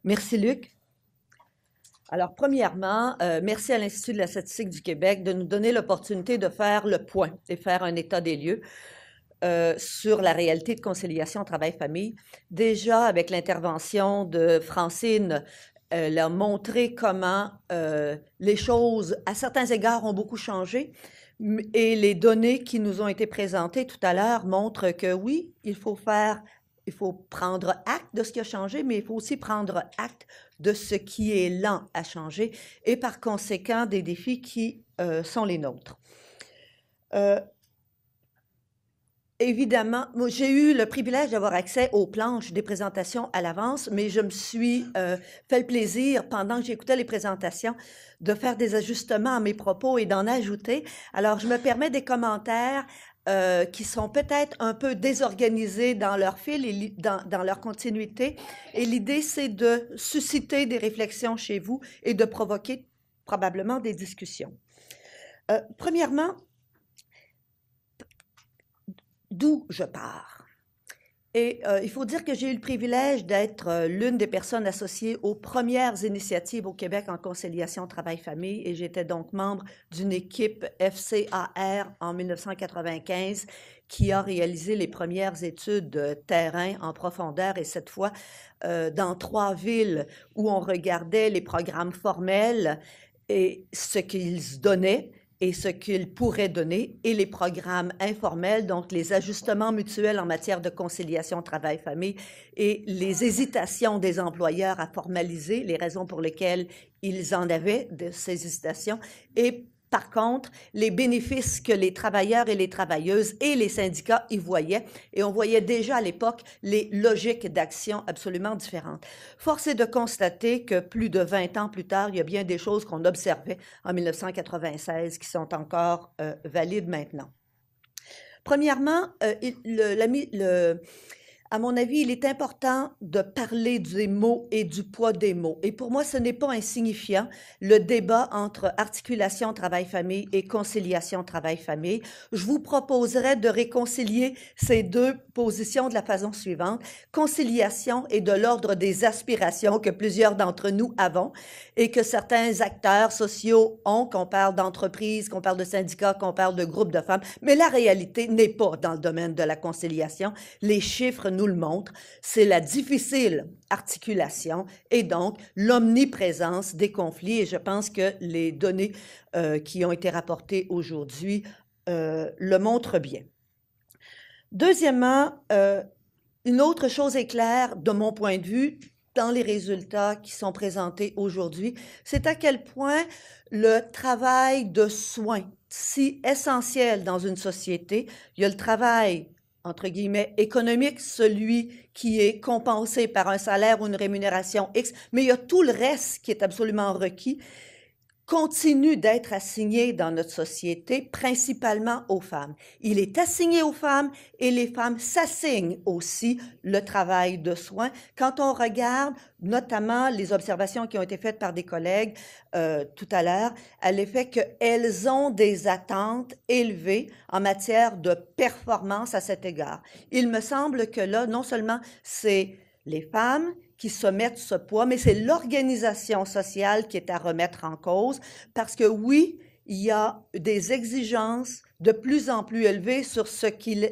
Merci, Luc. Alors, premièrement, merci à l'Institut de la statistique du Québec de nous donner l'opportunité de faire le point et faire un état des lieux sur la réalité de conciliation travail-famille. Déjà, avec l'intervention de Francine, elle a montré comment les choses, à certains égards, ont beaucoup changé. Et les données qui nous ont été présentées tout à l'heure montrent que oui, il faut prendre acte de ce qui a changé, mais il faut aussi prendre acte de ce qui est lent à changer et par conséquent des défis qui sont les nôtres. Évidemment, moi, j'ai eu le privilège d'avoir accès aux planches des présentations à l'avance, mais je me suis fait le plaisir, pendant que j'écoutais les présentations, de faire des ajustements à mes propos et d'en ajouter. Alors, je me permets des commentaires qui sont peut-être un peu désorganisés dans leur fil et dans leur continuité. Et l'idée, c'est de susciter des réflexions chez vous et de provoquer probablement des discussions. Premièrement, d'où je pars. Et il faut dire que j'ai eu le privilège d'être l'une des personnes associées aux premières initiatives au Québec en conciliation travail-famille et j'étais donc membre d'une équipe FCAR en 1995 qui a réalisé les premières études de terrain en profondeur et cette fois dans 3 villes où on regardait les programmes formels et ce qu'ils donnaient et ce qu'ils pourraient donner, et les programmes informels, donc les ajustements mutuels en matière de conciliation travail-famille et les hésitations des employeurs à formaliser les raisons pour lesquelles ils en avaient de ces hésitations, et par contre, les bénéfices que les travailleurs et les travailleuses et les syndicats y voyaient, et on voyait déjà à l'époque les logiques d'action absolument différentes. Force est de constater que plus de 20 ans plus tard, il y a bien des choses qu'on observait en 1996 qui sont encore valides maintenant. Premièrement, à mon avis, il est important de parler des mots et du poids des mots. Et pour moi, ce n'est pas insignifiant, le débat entre articulation travail-famille et conciliation travail-famille. Je vous proposerais de réconcilier ces deux positions de la façon suivante. Conciliation est de l'ordre des aspirations que plusieurs d'entre nous avons et que certains acteurs sociaux ont, qu'on parle d'entreprise, qu'on parle de syndicats, qu'on parle de groupes de femmes. Mais la réalité n'est pas dans le domaine de la conciliation. Les chiffres nous le montrent. C'est la difficile articulation et donc l'omniprésence des conflits. Et je pense que les données qui ont été rapportées aujourd'hui le montrent bien. Deuxièmement, une autre chose est claire de mon point de vue dans les résultats qui sont présentés aujourd'hui, c'est à quel point le travail de soins, si essentiel dans une société, il y a le travail entre guillemets, économique, celui qui est compensé par un salaire ou une rémunération X, mais il y a tout le reste qui est absolument requis, continue d'être assigné dans notre société, principalement aux femmes. Il est assigné aux femmes et les femmes s'assignent aussi le travail de soins. Quand on regarde notamment les observations qui ont été faites par des collègues tout à l'heure, à l'effet qu'elles ont des attentes élevées en matière de performance à cet égard. Il me semble que là, non seulement c'est les femmes qui se mettent ce poids, mais c'est l'organisation sociale qui est à remettre en cause parce que oui, il y a des exigences de plus en plus élevées sur ce qu'il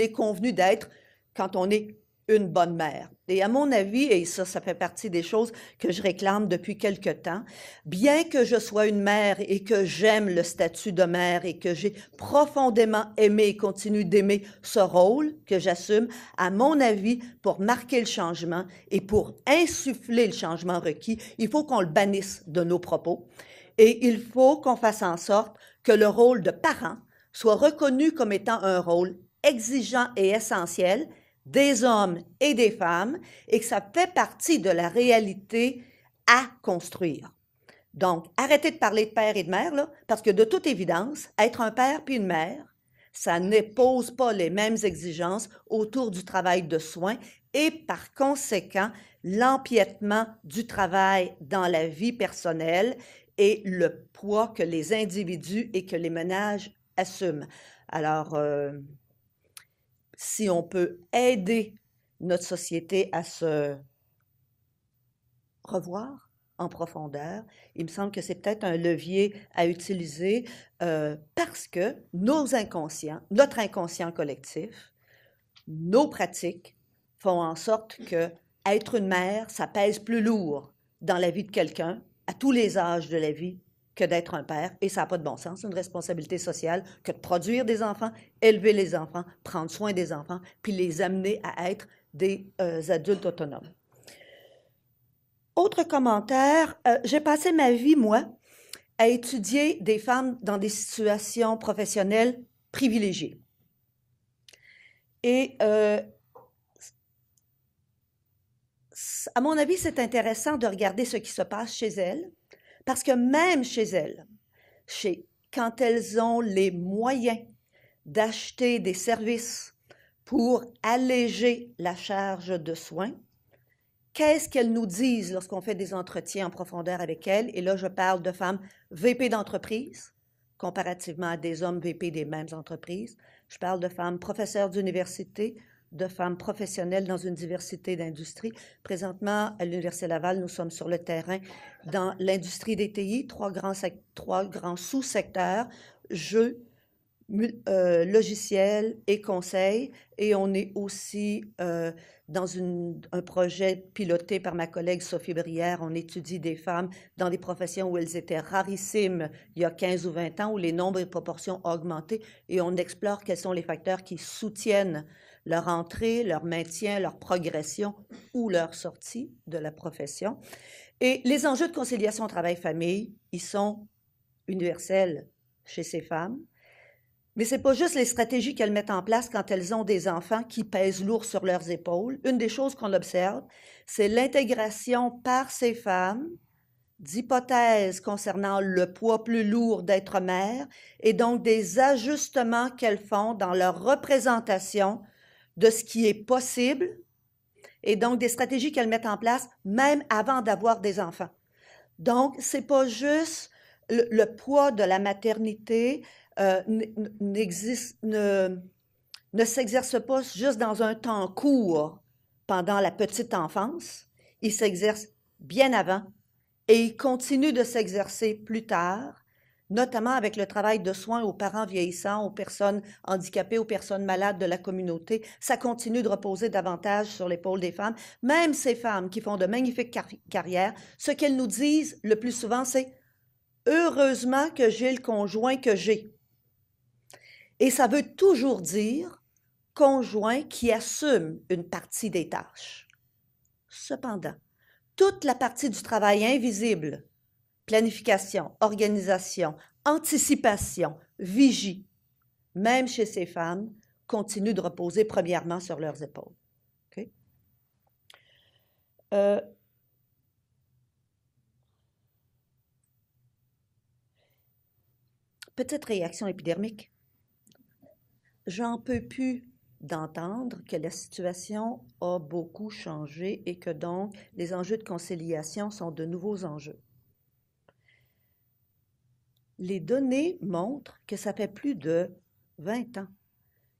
est convenu d'être quand on est une bonne mère. Et à mon avis, et ça fait partie des choses que je réclame depuis quelque temps, bien que je sois une mère et que j'aime le statut de mère et que j'ai profondément aimé et continue d'aimer ce rôle que j'assume, à mon avis, pour marquer le changement et pour insuffler le changement requis, il faut qu'on le bannisse de nos propos et il faut qu'on fasse en sorte que le rôle de parent soit reconnu comme étant un rôle exigeant et essentiel des hommes et des femmes et que ça fait partie de la réalité à construire. Donc, arrêtez de parler de père et de mère, là, parce que de toute évidence, être un père puis une mère, ça n'impose pas les mêmes exigences autour du travail de soins et par conséquent, l'empiètement du travail dans la vie personnelle et le poids que les individus et que les ménages assument. Alors, si on peut aider notre société à se revoir en profondeur. Il me semble que c'est peut-être un levier à utiliser parce que nos inconscients, notre inconscient collectif, nos pratiques font en sorte que être une mère, ça pèse plus lourd dans la vie de quelqu'un, à tous les âges de la vie, que d'être un père, et ça n'a pas de bon sens. C'est une responsabilité sociale que de produire des enfants, élever les enfants, prendre soin des enfants, puis les amener à être des adultes autonomes. Autre commentaire, j'ai passé ma vie, moi, à étudier des femmes dans des situations professionnelles privilégiées. Et à mon avis, c'est intéressant de regarder ce qui se passe chez elles, parce que même chez elles, quand elles ont les moyens d'acheter des services pour alléger la charge de soins, qu'est-ce qu'elles nous disent lorsqu'on fait des entretiens en profondeur avec elles? Et là, je parle de femmes VP d'entreprise, comparativement à des hommes VP des mêmes entreprises. Je parle de femmes professeurs d'université, de femmes professionnelles dans une diversité d'industries. Présentement, à l'Université Laval, nous sommes sur le terrain dans l'industrie des TI, trois grands sous-secteurs, jeux, logiciels et conseils. Et on est aussi dans un projet piloté par ma collègue Sophie Brière. On étudie des femmes dans des professions où elles étaient rarissimes il y a 15 ou 20 ans, où les nombres et proportions ont augmenté, et on explore quels sont les facteurs qui soutiennent leur entrée, leur maintien, leur progression ou leur sortie de la profession. Et les enjeux de conciliation travail-famille, ils sont universels chez ces femmes. Mais ce n'est pas juste les stratégies qu'elles mettent en place quand elles ont des enfants qui pèsent lourd sur leurs épaules. Une des choses qu'on observe, c'est l'intégration par ces femmes d'hypothèses concernant le poids plus lourd d'être mère et donc des ajustements qu'elles font dans leur représentation de ce qui est possible et donc des stratégies qu'elles mettent en place même avant d'avoir des enfants. Donc, ce n'est pas juste le poids de la maternité ne s'exerce pas juste dans un temps court pendant la petite enfance, il s'exerce bien avant et il continue de s'exercer plus tard, notamment avec le travail de soins aux parents vieillissants, aux personnes handicapées, aux personnes malades de la communauté. Ça continue de reposer davantage sur l'épaule des femmes. Même ces femmes qui font de magnifiques carrières, ce qu'elles nous disent le plus souvent, c'est « heureusement que j'ai le conjoint que j'ai ». Et ça veut toujours dire conjoint qui assume une partie des tâches. Cependant, toute la partie du travail invisible, planification, organisation, anticipation, vigie, même chez ces femmes, continue de reposer premièrement sur leurs épaules. Okay? Petite réaction épidermique. J'en peux plus d'entendre que la situation a beaucoup changé et que donc les enjeux de conciliation sont de nouveaux enjeux. Les données montrent que ça fait plus de 20 ans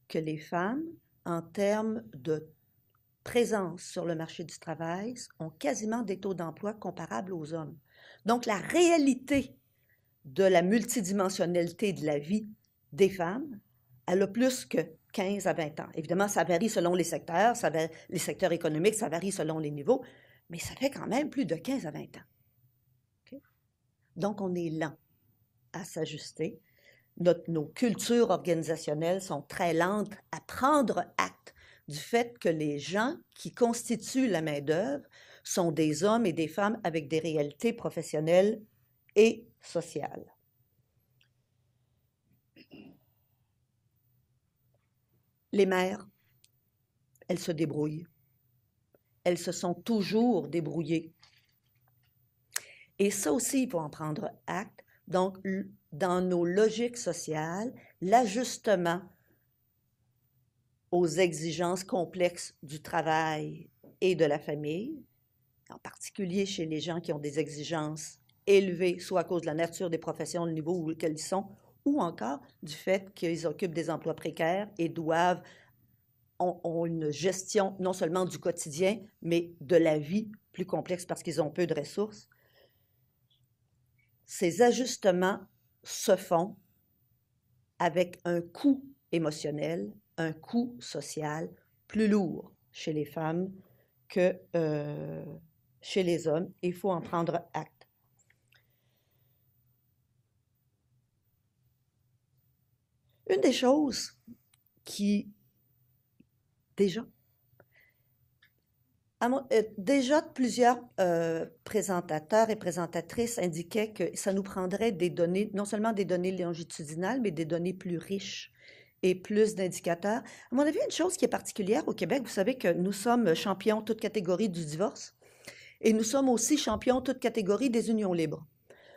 que les femmes, en termes de présence sur le marché du travail, ont quasiment des taux d'emploi comparables aux hommes. Donc, la réalité de la multidimensionnalité de la vie des femmes, elle a plus que 15 à 20 ans. Évidemment, ça varie selon les secteurs, les secteurs économiques, ça varie selon les niveaux, mais ça fait quand même plus de 15 à 20 ans. Okay? Donc, on est lent à s'ajuster. Nos cultures organisationnelles sont très lentes à prendre acte du fait que les gens qui constituent la main-d'œuvre sont des hommes et des femmes avec des réalités professionnelles et sociales. Les mères, elles se débrouillent. Elles se sont toujours débrouillées. Et ça aussi, il faut en prendre acte. Donc, dans nos logiques sociales, l'ajustement aux exigences complexes du travail et de la famille, en particulier chez les gens qui ont des exigences élevées, soit à cause de la nature des professions, le niveau où ils sont, ou encore du fait qu'ils occupent des emplois précaires et doivent ont une gestion non seulement du quotidien, mais de la vie plus complexe parce qu'ils ont peu de ressources. Ces ajustements se font avec un coût émotionnel, un coût social plus lourd chez les femmes que chez les hommes. Il faut en prendre acte. Une des choses qui, déjà plusieurs présentateurs et présentatrices indiquaient que ça nous prendrait des données, non seulement des données longitudinales, mais des données plus riches et plus d'indicateurs. À mon avis, une chose qui est particulière au Québec, vous savez que nous sommes champions toutes catégories du divorce et nous sommes aussi champions toutes catégories des unions libres.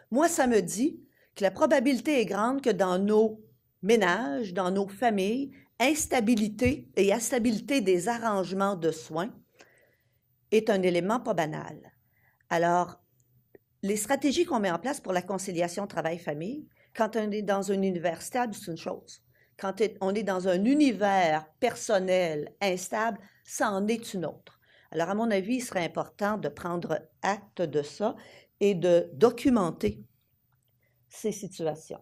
Moi, ça me dit que la probabilité est grande que dans nos ménages, dans nos familles, instabilité et instabilité des arrangements de soins est un élément pas banal. Alors, les stratégies qu'on met en place pour la conciliation travail-famille, quand on est dans un univers stable, c'est une chose. Quand on est dans un univers personnel instable, ça en est une autre. Alors, à mon avis, il serait important de prendre acte de ça et de documenter ces situations.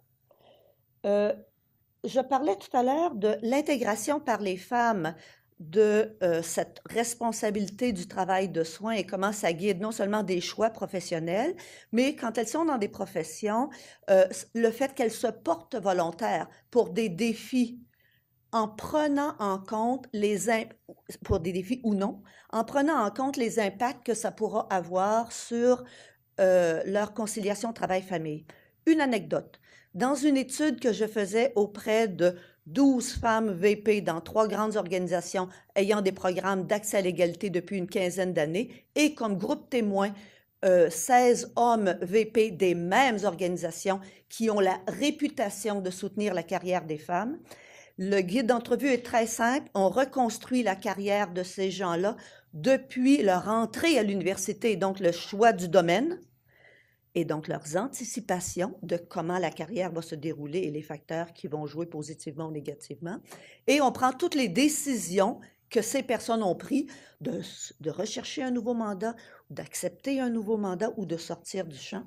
Je parlais tout à l'heure de l'intégration par les femmes de cette responsabilité du travail de soins et comment ça guide non seulement des choix professionnels, mais quand elles sont dans des professions, le fait qu'elles se portent volontaires pour des défis en prenant en compte pour des défis ou non, en prenant en compte les impacts que ça pourra avoir sur leur conciliation travail-famille. Une anecdote. Dans une étude que je faisais auprès de 12 femmes VP dans 3 grandes organisations ayant des programmes d'accès à l'égalité depuis une quinzaine d'années et comme groupe témoin, 16 hommes VP des mêmes organisations qui ont la réputation de soutenir la carrière des femmes. Le guide d'entrevue est très simple. On reconstruit la carrière de ces gens-là depuis leur entrée à l'université, donc le choix du domaine, et donc leurs anticipations de comment la carrière va se dérouler et les facteurs qui vont jouer positivement ou négativement. Et on prend toutes les décisions que ces personnes ont prises de rechercher un nouveau mandat, d'accepter un nouveau mandat ou de sortir du champ.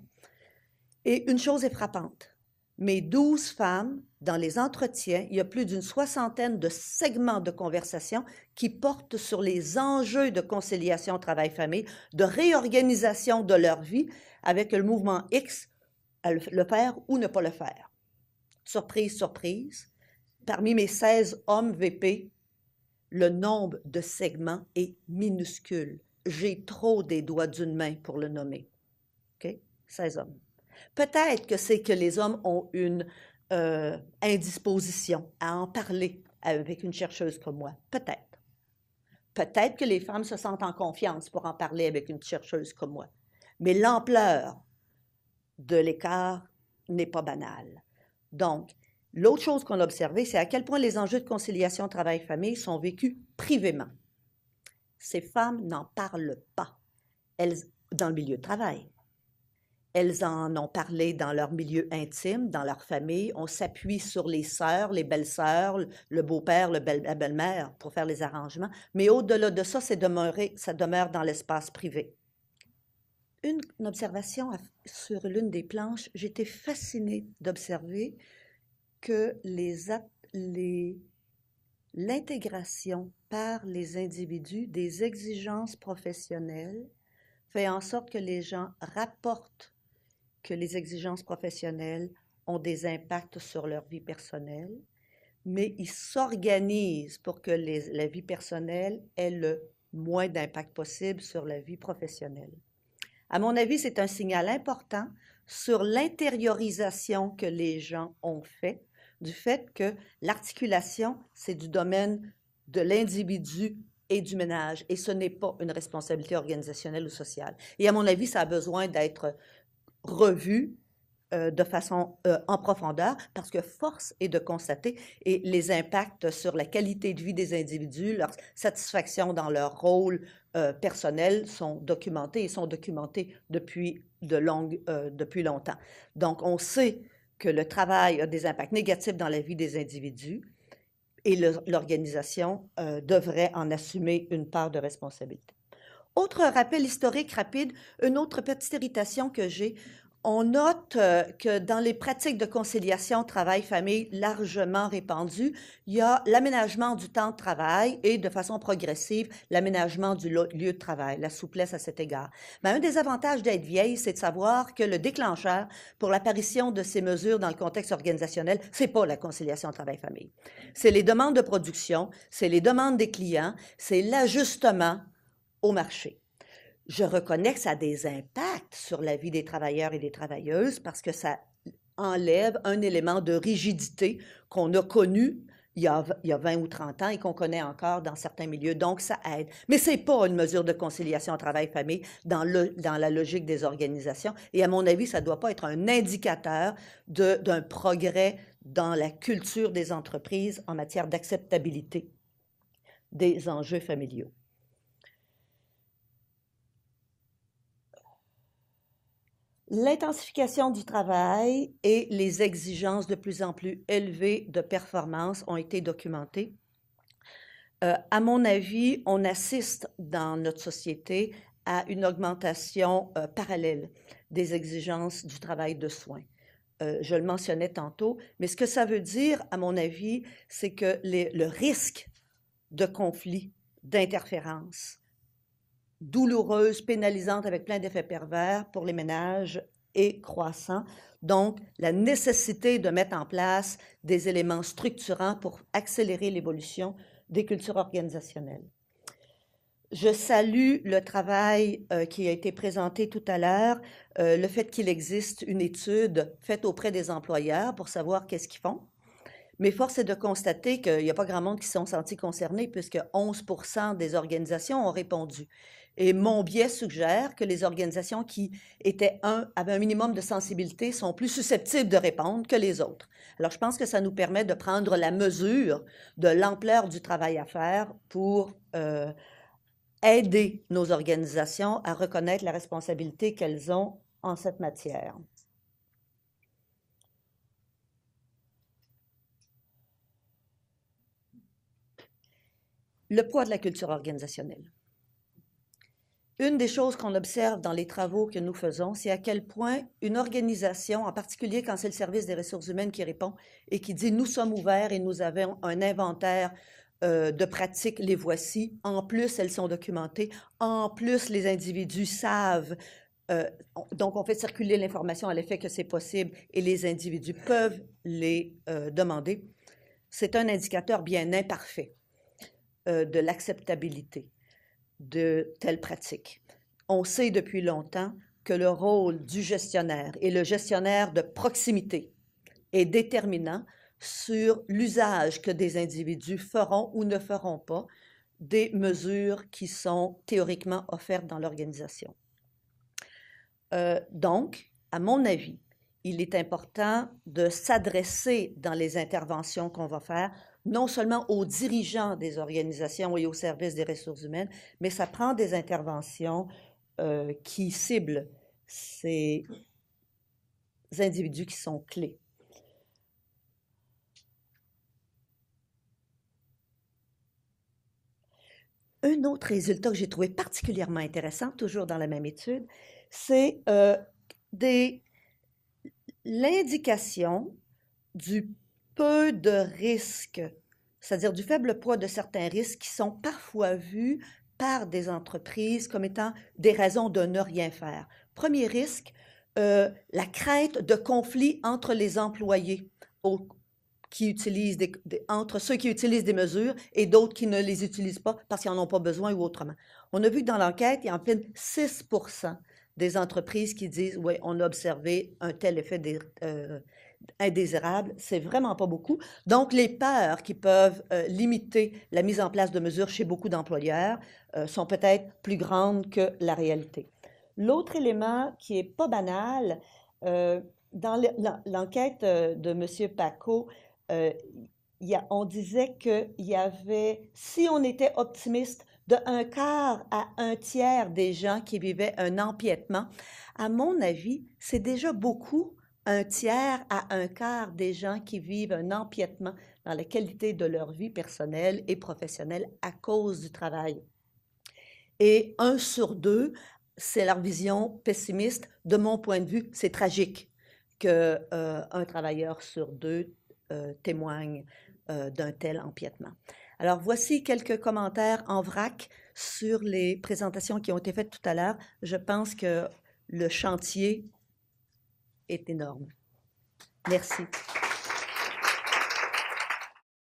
Et une chose est frappante. Mes 12 femmes, dans les entretiens, il y a plus d'une soixantaine de segments de conversation qui portent sur les enjeux de conciliation travail-famille, de réorganisation de leur vie avec le mouvement X, le faire ou ne pas le faire. Surprise, surprise, parmi mes 16 hommes VP, le nombre de segments est minuscule. J'ai trop des doigts d'une main pour le nommer. OK? 16 hommes. Peut-être que c'est que les hommes ont une indisposition à en parler avec une chercheuse comme moi. Peut-être. Peut-être que les femmes se sentent en confiance pour en parler avec une chercheuse comme moi. Mais l'ampleur de l'écart n'est pas banale. Donc, l'autre chose qu'on a observée, c'est à quel point les enjeux de conciliation travail-famille sont vécus privément. Ces femmes n'en parlent pas dans le milieu de travail. Elles en ont parlé dans leur milieu intime, dans leur famille. On s'appuie sur les sœurs, les belles-sœurs, le beau-père, la belle-mère pour faire les arrangements. Mais au-delà de ça, ça demeure dans l'espace privé. Une observation sur l'une des planches, j'étais fascinée d'observer que l'intégration par les individus des exigences professionnelles fait en sorte que les gens rapportent que les exigences professionnelles ont des impacts sur leur vie personnelle, mais ils s'organisent pour que la vie personnelle ait le moins d'impact possible sur la vie professionnelle. À mon avis, c'est un signal important sur l'intériorisation que les gens ont fait, du fait que l'articulation, c'est du domaine de l'individu et du ménage, et ce n'est pas une responsabilité organisationnelle ou sociale. Et à mon avis, ça a besoin d'être revu de façon en profondeur, parce que force est de constater et les impacts sur la qualité de vie des individus, leur satisfaction dans leur rôle personnel sont documentés et sont documentés depuis longtemps. Donc, on sait que le travail a des impacts négatifs dans la vie des individus et l'organisation devrait en assumer une part de responsabilité. Autre rappel historique rapide, une autre petite irritation que j'ai. On note que dans les pratiques de conciliation travail-famille largement répandues, il y a l'aménagement du temps de travail et, de façon progressive, l'aménagement du lieu de travail, la souplesse à cet égard. Mais un des avantages d'être vieille, c'est de savoir que le déclencheur pour l'apparition de ces mesures dans le contexte organisationnel, c'est pas la conciliation travail-famille. C'est les demandes de production, c'est les demandes des clients, c'est l'ajustement au marché. Je reconnais que ça a des impacts sur la vie des travailleurs et des travailleuses parce que ça enlève un élément de rigidité qu'on a connu il y a 20 ou 30 ans et qu'on connaît encore dans certains milieux. Donc, ça aide. Mais ce n'est pas une mesure de conciliation travail-famille dans la logique des organisations. Et à mon avis, ça ne doit pas être un indicateur d'un progrès dans la culture des entreprises en matière d'acceptabilité des enjeux familiaux. L'intensification du travail et les exigences de plus en plus élevées de performance ont été documentées. À mon avis, on assiste dans notre société à une augmentation parallèle des exigences du travail de soins. Je le mentionnais tantôt, mais ce que ça veut dire, à mon avis, c'est que le risque de conflit, d'interférence, douloureuse, pénalisante, avec plein d'effets pervers pour les ménages est croissant. Donc, la nécessité de mettre en place des éléments structurants pour accélérer l'évolution des cultures organisationnelles. Je salue le travail qui a été présenté tout à l'heure, le fait qu'il existe une étude faite auprès des employeurs pour savoir qu'est-ce qu'ils font. Mais force est de constater qu'il n'y a pas grand monde qui se sont sentis concernés puisque 11% des organisations ont répondu. Et mon biais suggère que les organisations qui avaient un minimum de sensibilité sont plus susceptibles de répondre que les autres. Alors, je pense que ça nous permet de prendre la mesure de l'ampleur du travail à faire pour aider nos organisations à reconnaître la responsabilité qu'elles ont en cette matière. Le poids de la culture organisationnelle. Une des choses qu'on observe dans les travaux que nous faisons, c'est à quel point une organisation, en particulier quand c'est le service des ressources humaines qui répond et qui dit « nous sommes ouverts et nous avons un inventaire de pratiques, les voici. En plus, elles sont documentées. En plus, les individus savent. Donc, on fait circuler l'information à l'effet que c'est possible et les individus peuvent les demander. » C'est un indicateur bien imparfait de l'acceptabilité de telles pratiques. On sait depuis longtemps que le rôle du gestionnaire et le gestionnaire de proximité est déterminant sur l'usage que des individus feront ou ne feront pas des mesures qui sont théoriquement offertes dans l'organisation. Donc, à mon avis, il est important de s'adresser dans les interventions qu'on va faire, non seulement aux dirigeants des organisations et aux services des ressources humaines, mais ça prend des interventions qui ciblent ces individus qui sont clés. Un autre résultat que j'ai trouvé particulièrement intéressant, toujours dans la même étude, c'est l'indication du peu de risques, c'est-à-dire du faible poids de certains risques qui sont parfois vus par des entreprises comme étant des raisons de ne rien faire. Premier risque, la crainte de conflits entre les employés qui utilisent entre ceux qui utilisent des mesures et d'autres qui ne les utilisent pas parce qu'ils n'en ont pas besoin ou autrement. On a vu que dans l'enquête, il y a en pleine 6% des entreprises qui disent « oui, on a observé un tel effet indésirable », c'est vraiment pas beaucoup. Donc, les peurs qui peuvent limiter la mise en place de mesures chez beaucoup d'employeurs sont peut-être plus grandes que la réalité. L'autre élément qui est pas banal, dans l'enquête de M. Paco, on disait qu'il y avait, si on était optimiste, de 1/4 à 1/3 des gens qui vivaient un empiètement. À mon avis, c'est déjà beaucoup, 1/3 à 1/4 des gens qui vivent un empiètement dans la qualité de leur vie personnelle et professionnelle à cause du travail. Et 1 sur 2, c'est leur vision pessimiste. De mon point de vue, c'est tragique qu'un travailleur sur 2 témoigne d'un tel empiètement. Alors, voici quelques commentaires en vrac sur les présentations qui ont été faites tout à l'heure. Je pense que le chantier est énorme. Merci.